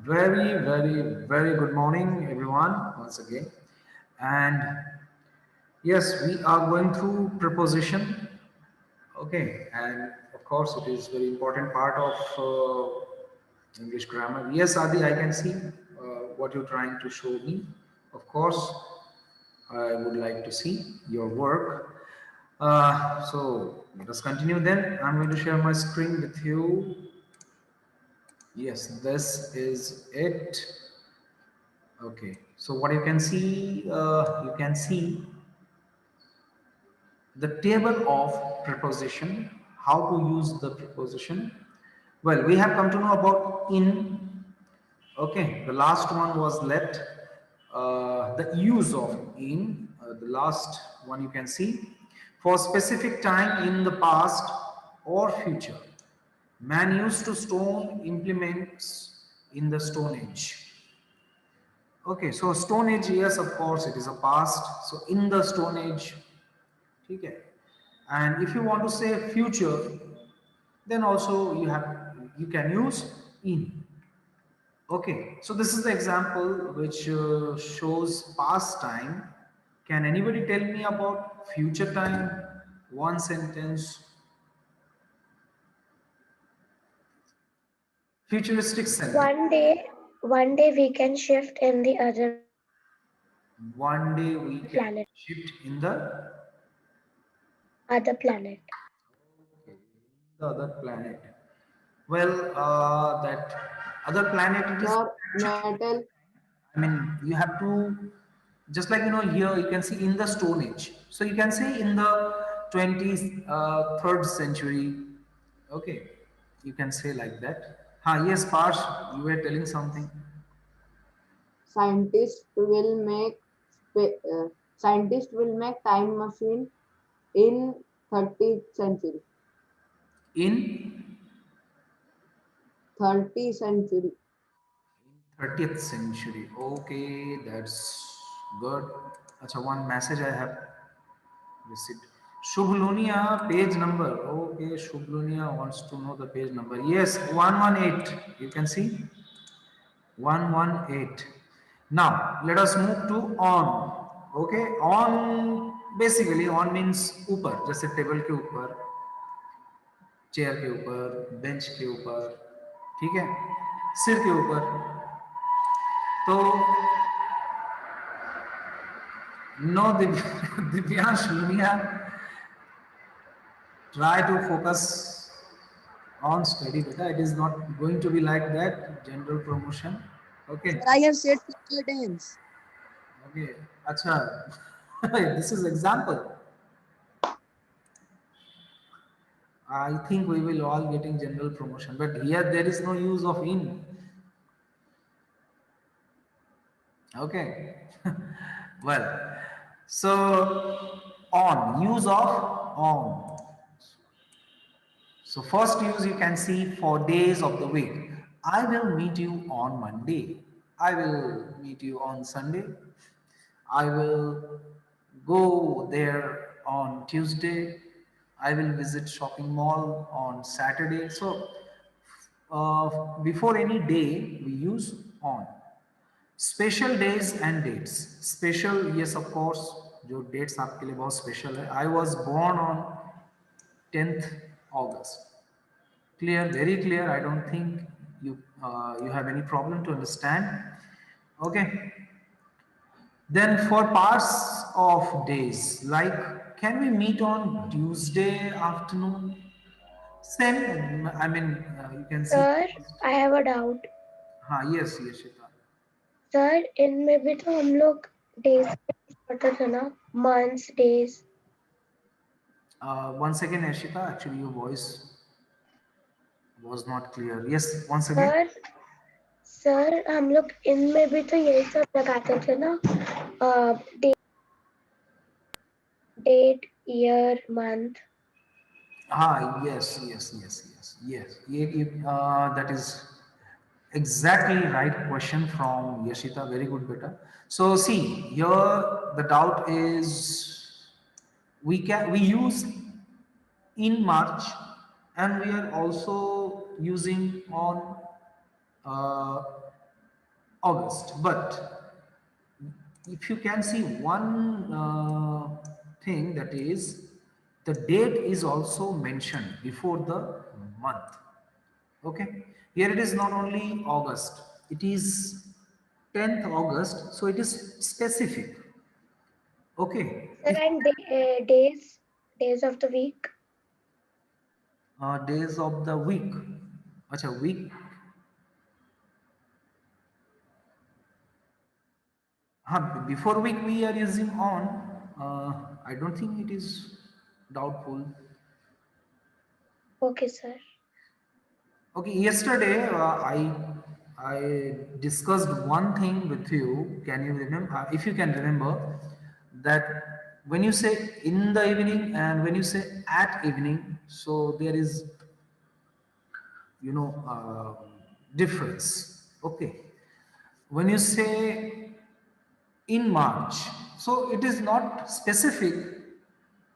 Very good morning, everyone, once again. And yes, we are going through preposition. Okay, and of course, it is very important part of English grammar. Yes, Adi, I can see what you're trying to show me. Of course, I would like to see your work. So let us continue then. I'm going to share my screen with you. Yes, this is it. Okay, so what you can see the table of preposition, how to use the preposition. Well, we have come to know about in. Okay, the last one was let. The use of in, the last one you can see. For specific time in the past or future. Man used to stone implements in the Stone Age. Okay, so Stone Age, yes, of course, it is a past. So in the Stone Age, okay. And if you want to say future, then also you can use in. Okay, so this is the example which shows past time. Can anybody tell me about future time? One sentence. Futuristic sentence. One day we can shift in the other planet. One day we can shift in Other planet. the other planet. Well, that other planet, it is Sir, actually, metal, I mean, you have to, just like, here you can see in the Stone Age. So you can say in the 20th, 3rd century. Okay, you can say like that. Yes, Parsh, you were telling something. scientists will make scientists will make time machine in 30th century. In 30th century. 30th century. Okay, that's good. Acha, one message I have received. Shubhlunia page number. Okay, Shubhlunia wants to know the page number. Yes, 118. You can see 118. Now let us move to on. Okay, on, basically on means ऊपर, जैसे table के ऊपर, chair के ऊपर, bench के ऊपर, ठीक है, सिर के ऊपर. तो no, Divyansh Lunia, try to focus on study, beta. It is not going to be like that. General promotion. Sir, Okay. I have said future tense. Okay. Acha. This is example. I think we will all getting general promotion, but here there is no use of in. Okay. Well, so on, use of on. So first use you can see for days of the week. I will meet you on Monday. I will meet you on Sunday. I will go there on Tuesday. I will visit shopping mall on Saturday. So before any day we use on. Special days and dates. Special, yes, of course, जो dates आपके लिए बहुत special है. I was born on 10th August. Clear, very clear. I don't think you have any problem to understand. Okay. Then for parts of days, like can we meet on Tuesday afternoon? Same. I mean, you can see. Sir, I have a doubt. Yes, yes, Shita. Sir इनमें भी तो हम लोग days पढ़ते थे ना months days. Once again, Ashita, actually your voice was not clear. Yes, once again. Sir sir हम लोग इनमें भी तो यही सब लगाते थे ना date year month. Yes, yes, yes, yes, yes. That is exactly right question from Yashita. Very good, beta. So see, here the doubt is we use in March, and we are also using on uh, August. But if you can see one thing, that is the date is also mentioned before the month. Okay, here it is not only August, it is 10th August, so it is specific. Okay, Sir, if and days of the week. days of the week, acha week, before week we are using on. I don't think it is doubtful. Okay, sir. Okay, yesterday I discussed one thing with you. Can you remember? If you can remember, that when you say in the evening and when you say at evening, so there is, you know, difference. Okay, when you say in March, so it is not specific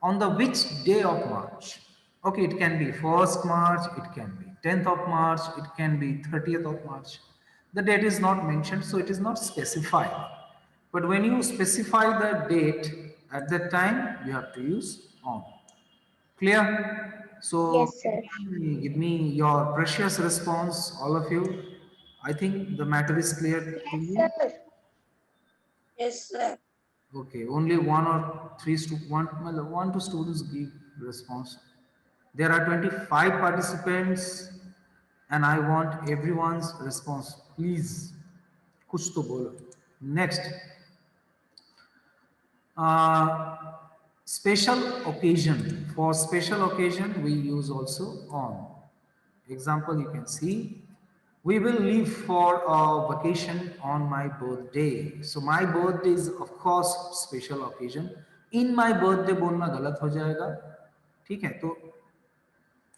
on the which day of March. Okay, it can be 1st March, it can be 10th of March, it can be 30th of March. The date is not mentioned, so it is not specified. But when you specify the date at that time, you have to use on. Clear? So Yes, sir. give me your precious response, all of you. I think the matter is clear to Yes, you. sir. Yes, sir. Okay, only one or three one two students give response. There are 25 participants and I want everyone's response. Please, kuch to bolo. Next, uh, special occasion. For special occasion, we use also on. Example, you can see, we will leave for a vacation on my birthday. So my birthday is of course special occasion. In my birthday बोलना गलत हो जाएगा. ठीक है, तो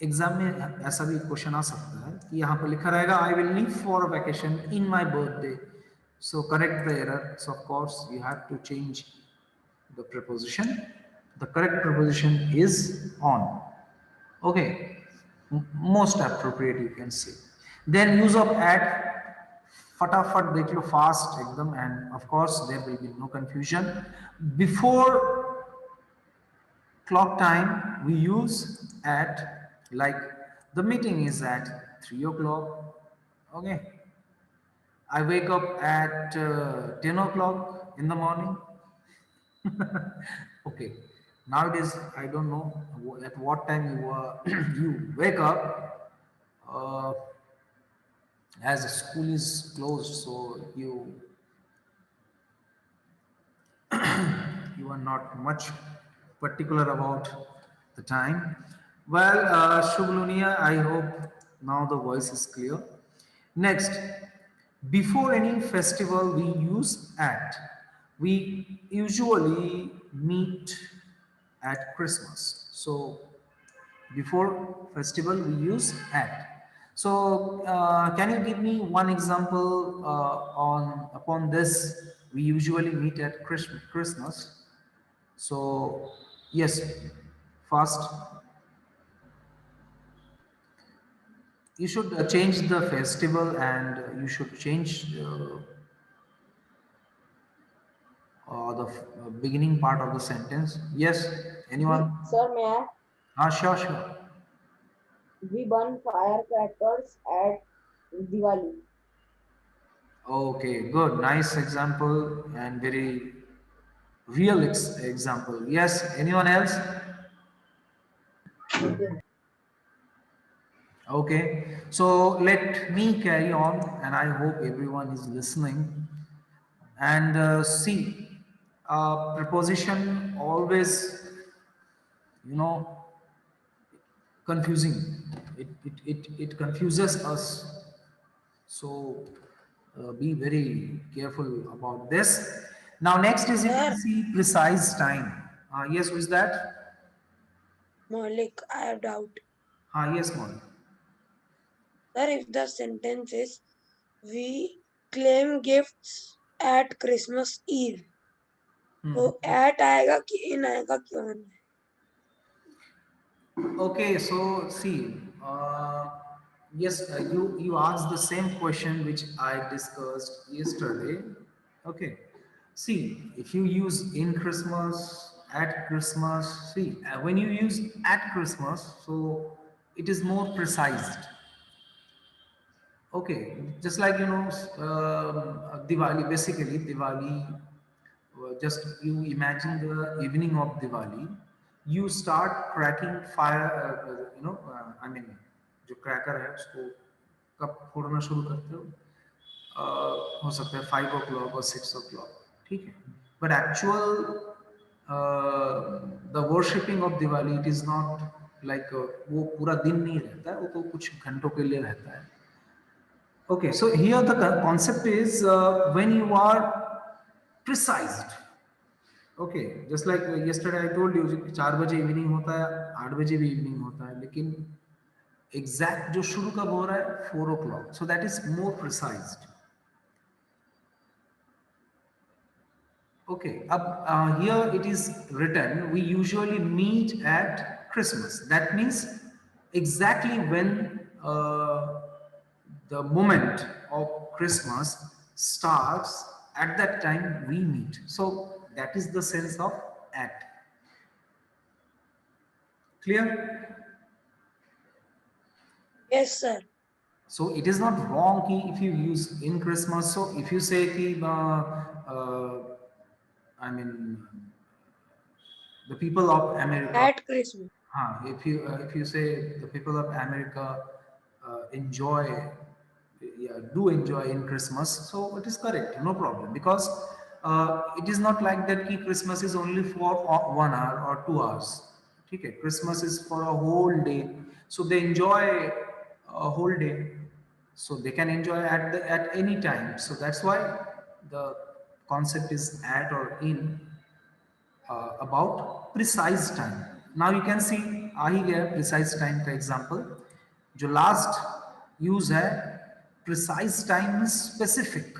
exam में ऐसा भी क्वेश्चन आ सकता है कि यहाँ पर लिखा रहेगा I will leave for a vacation in my birthday. So correct the error. So of course you have to change the preposition. The correct preposition is on. Okay, most appropriate you can say. Then use of at, फटाफट देख लो fast एकदम, and of course there will be no confusion. Before clock time we use at, like the meeting is at 3 o'clock. Okay, I wake up at 10 o'clock in the morning. Okay, nowadays I don't know at what time you wake up. Uh, as the school is closed, so you are not much particular about the time. Well, Shublunia, I hope now the voice is clear. Next, before any festival, we use at. We usually meet at Christmas. So before festival, we use at. So can you give me one example on upon this? We usually meet at Christmas. So yes, first you should change the festival and you should change the beginning part of the sentence. Yes, anyone? Sir, may I? Sure, sure. We burn firecrackers at Diwali. Okay, good. Nice example and very real example. Yes, anyone else? Okay, so let me carry on, and I hope everyone is listening. And see, preposition always, you know, confusing. It confuses us. So be very careful about this. Now, next is you can Sir, see precise time. Yes, who is that? Malik, I have doubt. Yes, Molly. Sir, if the sentence is we claim gifts at Christmas Eve, तो at आएगा कि in आएगा क्यों आना है? Okay, so see, Yes, you asked the same question which I discussed yesterday. Okay. See, if you use in Christmas, at Christmas, see, when you use at Christmas, so it is more precise. Okay, just like Diwali, basically Diwali, just you imagine the evening of Diwali, you start cracking fire, I mean, जो cracker है उसको कब फोड़ना शुरू करते हो? हो सकता है 5 o'clock और 6 o'clock, ठीक है? But actual the worshipping of Diwali, it is not like वो पूरा दिन नहीं रहता है, वो तो कुछ घंटों के लिए रहता है. Okay, so here the concept is when you are precised. Okay, just like yesterday I told you, 4 बजे इवनिंग होता है, 8 बजे भी इवनिंग होता है, लेकिन एग्जैक्ट जो शुरू कब हो रहा है 4 o'clock. So that is more precised. Okay, here it is written, we usually meet at Christmas. That means exactly when the moment of Christmas starts, at that time we meet. So that is the sense of at. Clear? Yes, sir. So it is not wrong ki if you use in Christmas. So if you say ki, I mean, the people of America. At Christmas. If you say the people of America enjoy, yeah, do enjoy in Christmas, so it is correct, no problem, because it is not like that ki Christmas is only for 1 hour or 2 hours. Okay, Christmas is for a whole day, so they enjoy a whole day, so they can enjoy at any time. So that's why the concept is at or in about precise time. Now you can see आ ही गया precise time का example. जो last use है precise time is specific.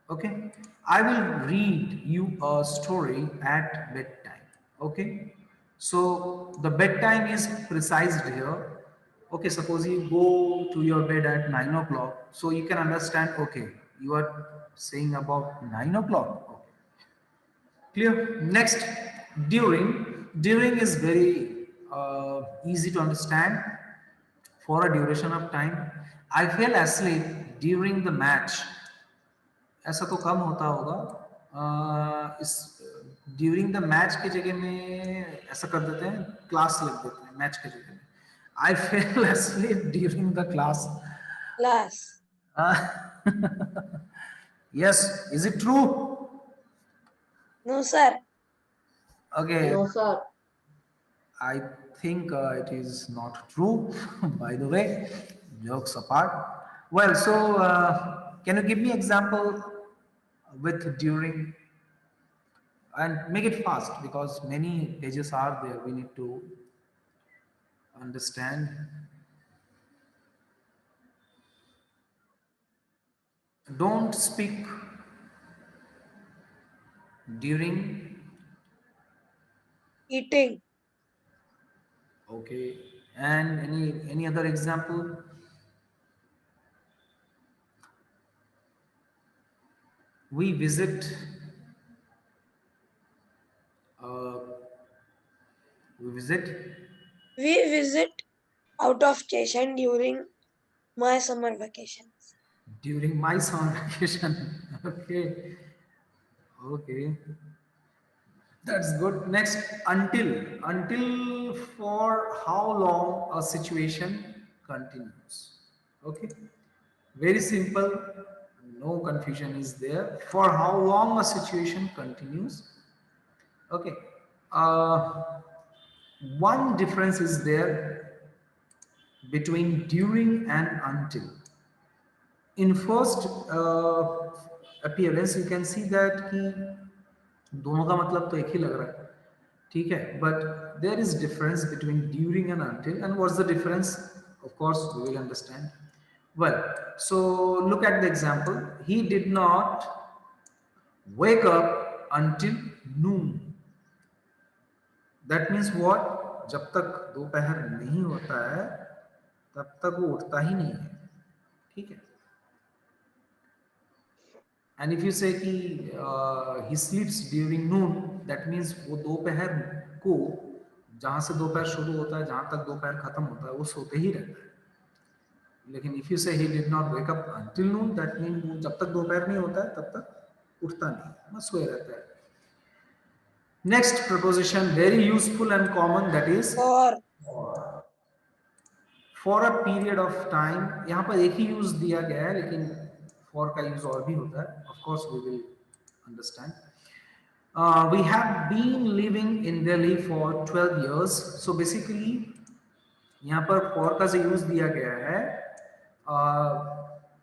Okay, I will read you a story at bedtime. Okay, so the bedtime is precised here. Okay, suppose you go to your bed at 9 o'clock, so you can understand. Okay, you are saying about 9 o'clock. Clear? Next, during. During is very easy to understand. For a duration of time, I fell asleep during the match. ऐसा तो कम होता होगा. इस during the match की जगह में ऐसा कर देते हैं, क्लास लिख देते हैं मैच की जगह में. I fell asleep during the class. Class. Yes, is it true? No, sir. Okay. No, sir. I think it is not true, by the way, jokes apart. Well, so can you give me example with during, and make it fast because many pages are there, we need to understand. Don't speak during. Eating. Okay, and any other example? We visit. We visit. We visit out of station during my summer vacations. During my summer vacation. Okay. Okay. That's good. Next, until. Until for how long a situation continues. Okay. Very simple. No confusion is there. For how long a situation continues. Okay. One difference is there between during and until. In first appearance you can see that कि दोनों का मतलब तो एक ही लग रहा है, ठीक है, but there is difference between during and until. And what's the difference? Of course we will understand. Well, so look at the example. He did not wake up until noon. That means what? जब तक दोपहर नहीं होता है तब तक वो उठता ही नहीं है, ठीक है। एंड इफ यू से कि he sleeps during noon, that means वो दोपहर को, जहां से दोपहर शुरू होता है जहां तक दोपहर खत्म होता है वो सोते ही रहता है। लेकिन इफ यू से he did not wake up until Noon, that mean वो जब तक दोपहर नहीं होता है तब तक उठता नहीं, बस सोए रहता है। Next preposition very useful and common, that is for, for a period of time. यहाँ पर एक ही यूज दिया गया है, लेकिन फॉर का यूज और भी होता है, of course we will understand. We have been living in Delhi for 12 years. So basically यहाँ पर for का जो यूज दिया गया है,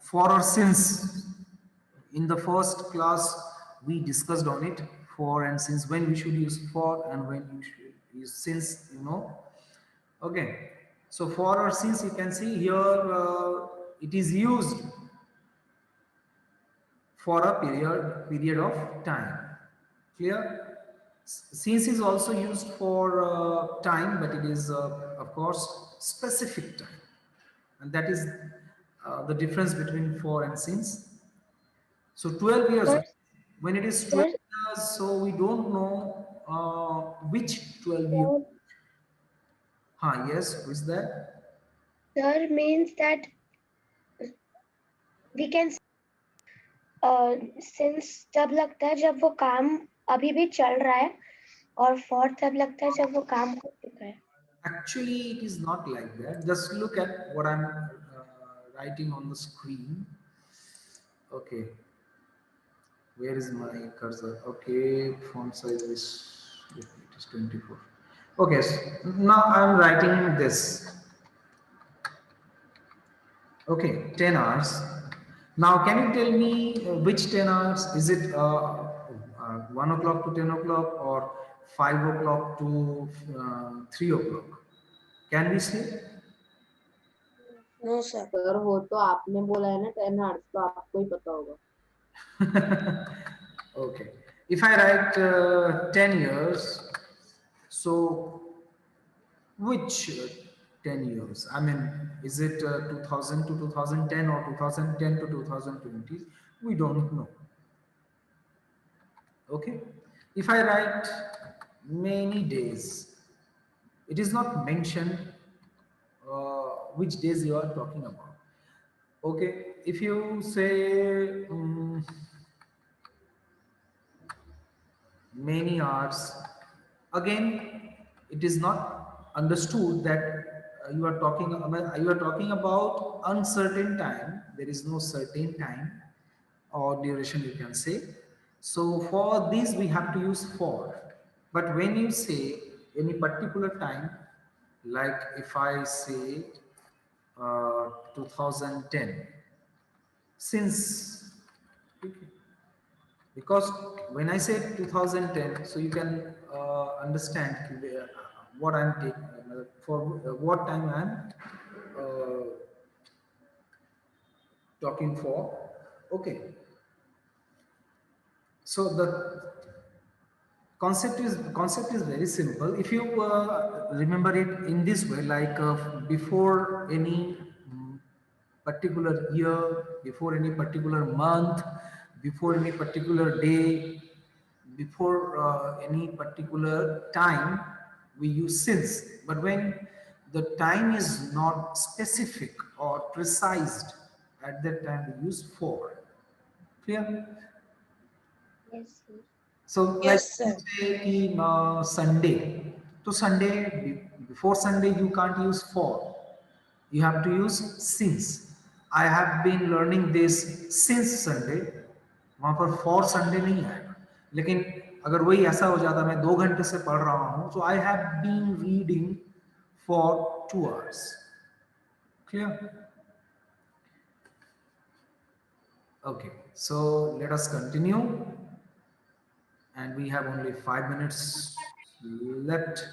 for or since. In the first class we discussed on it, for and since, when we should use for and when you should use since, you know. Okay, so for or since, you can see here it is used for a period of time. Clear? Since is also used for time, but it is of course specific time, and that is the difference between for and since. So 12 years, Sir, when it is sir, 12 years, so we don't know which 12 years. sir, Yes, who is that? sir means that we can since तब लगता है जब वो काम अभी भी चल रहा है, और for तब लगता है जब वो काम हो चुका है। Actually, it is not like that. Just look at what I'm writing on the screen. Okay, where is my cursor? Okay, font size is, it is 24. Okay, so now I'm writing this. Okay, 10 hours. Now can you tell me which 10 hours? Is it 1 o'clock to 10 o'clock or 5 o'clock to 3 o'clock? Can we say? no sir, sir वो तो आपने बोला है ना 10 hours, तो आपको ही पता होगा। Okay. If I write 10 years, so which 10 years? I mean, is it 2000 to 2010 or 2010 to 2020? We don't know. Okay. If I write many days, it is not mentioned which days you are talking about. Okay. If you say many hours, again it is not understood that you are talking about uncertain time. There is no certain time or duration, you can say. So for this we have to use for. But when you say any particular time, like if I say 2010, since, because when I say 2010, so you can understand what I'm taking, for what time I'm talking for. Okay, so the concept is very simple. If you remember it in this way, like before any particular year, before any particular month, before any particular day, before any particular time, we use since. But when the time is not specific or precised, at that time we use for. Clear? Yes, sir. So like yes sir, say कि Sunday, तो Sunday, before Sunday you can't use for, you have to use since. I have been learning this since Sunday, वहां पर for Sunday नहीं आएगा। लेकिन अगर वही ऐसा हो जाता मैं 2 घंटे से पढ़ रहा हूँ, so I have been reading for 2 hours. Clear? Okay, so let us continue. And we have only 5 minutes left.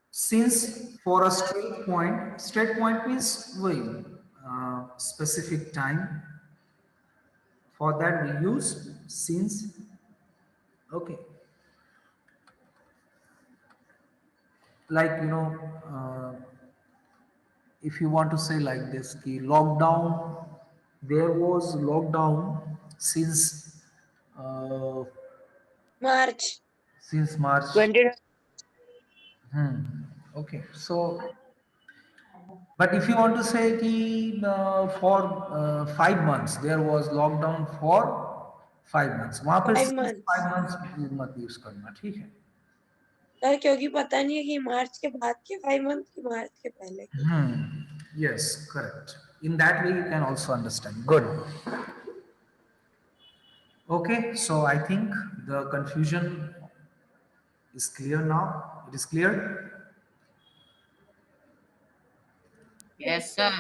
Since for a straight point means wait, specific time. For that we use since. Okay, like if you want to say like this, ki lockdown, there was lockdown since uh, March. March. 20. Okay, so but if you want to say ki for 5 months there was lockdown for 5 months, वहां पे 5 since months. 5 months मत use करना, ठीक है? Sir क्योंकि पता नहीं है कि मार्च के बाद के 5 मंथ की मार्च के पहले के। Yes, correct. In that way you can also understand. Good. Okay, so I think the confusion is clear now. It is clear. Yes, sir.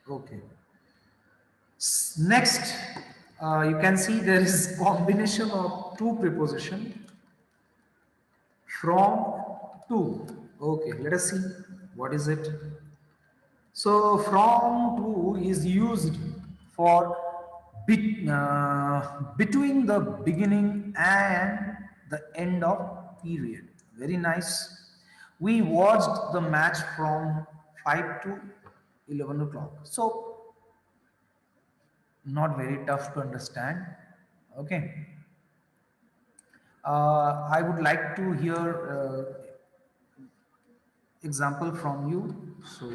Okay. Next, you can see there is combination of two preposition from to. Okay, let us see what is it. So from to is used for between the beginning and the end of period. Very nice. We watched the match from 5 to 11 o'clock. So not very tough to understand. Okay. I would like to hear example from you. So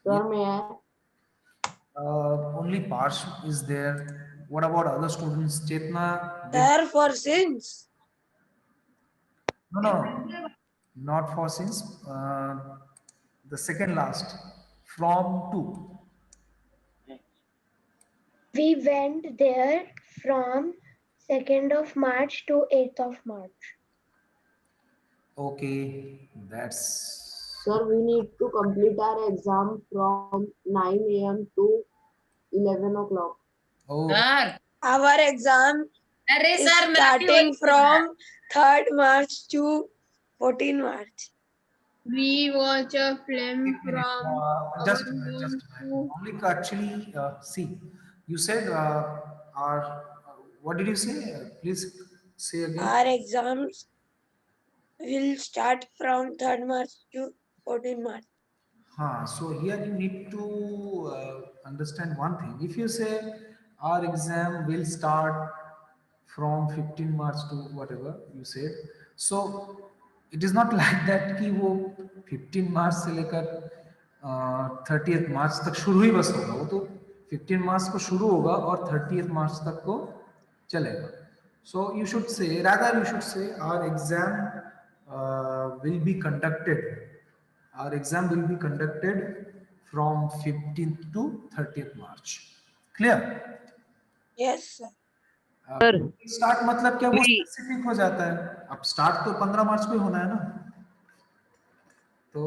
Sir, may I? only Parsh is there. What about other students? Chetna? Sir for since No, no, not for since. The second last. From to. We went there from 2nd of March to 8th of March. Okay, that's Sir, we need to complete our exam from 9 a.m. to 11 o'clock. oh, Sir. our exam अरे is sir मैं starting from 3rd March to 14 March. We watch a film from just our a minute, just home a minute. to Maulik, actually, see, you said our, what did you say? Please say again. Our exams will start from 3rd March to 14 March. So here you need to understand one thing. If you say our exam will start from 15 March to whatever you said, so it is not like that कि वो 15 मार्च से लेकर 30th मार्च तक शुरू ही बस होगा, वो तो 15 मार्च को शुरू होगा और 30th मार्च तक को चलेगा. So you should say, rather you should say our exam will be conducted. Our exam will be conducted from 15th to 30th March. Clear? Yes, sir. Sir, start मतलब क्या, वो we- स्पेसिफिक हो जाता है. अब स्टार्ट तो 15 मार्च को होना है ना, तो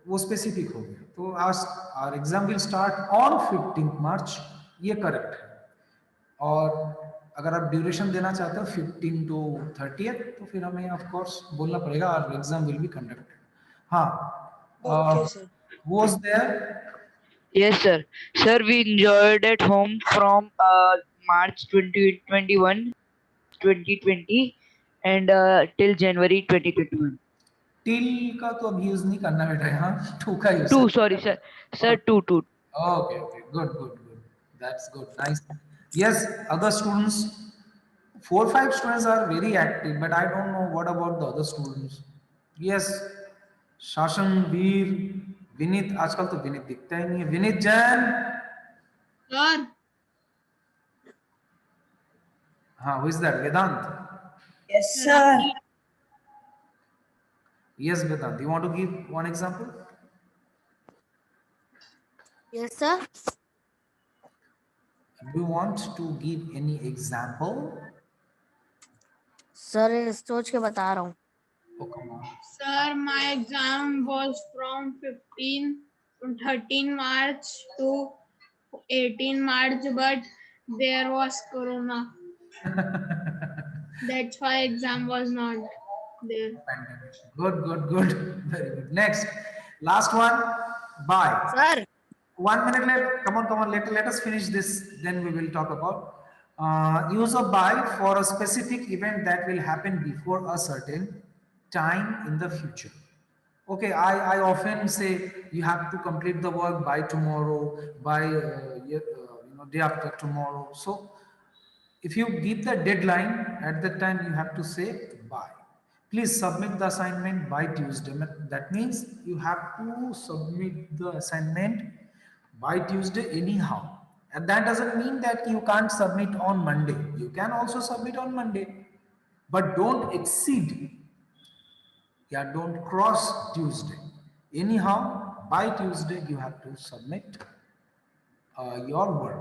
वो स्पेसिफिक हो गया. तो आज our exam will start on 15 March, ये करेक्ट है. और अगर आप ड्यूरेशन देना चाहते हो 15 टू 30th, तो फिर हमें ऑफ कोर्स बोलना पड़ेगा our exam will be conducted. हाँ, Okay, sir. was there? Yes, sir. Sir, we enjoyed at home from March 2021, 2020, and till January 2021. Till का तो अब यूज नहीं करना बेटा, यहाँ टू का use. 2, sorry, sir. Sir, 2, 2. Okay, okay, good, good, good. That's good, nice. Yes, other students, 4-5 students are very active, but I don't know what about the other students. Yes, शासन वीर विनीत, आजकल तो विनीत दिखता ही नहीं है. विनीत जैन, sir. हाँ, who is that? Vedant. Yes, sir. Yes, Vedant. You want to give one example? Yes, sir. Do you want to give any example? Sir सोच के बता रहा हूँ. Oh, come on. Sir, my exam was from 13 March to 18 March, but there was Corona. That's why exam was not there. Good, good, good. Very good. Next, last one. Bye. Sir 1 minute left. Come on. Let us finish this. Then we will talk about use of by for a specific event that will happen before a certain time in the future. Okay, I often say you have to complete the work by tomorrow, by day after tomorrow. So if you give the deadline at that time, you have to say by. Please submit the assignment by Tuesday. That means you have to submit the assignment by Tuesday anyhow. And that doesn't mean that you can't submit on Monday. You can also submit on Monday, but don't exceed. Yeah, don't cross Tuesday. Anyhow, by Tuesday, you have to submit your work.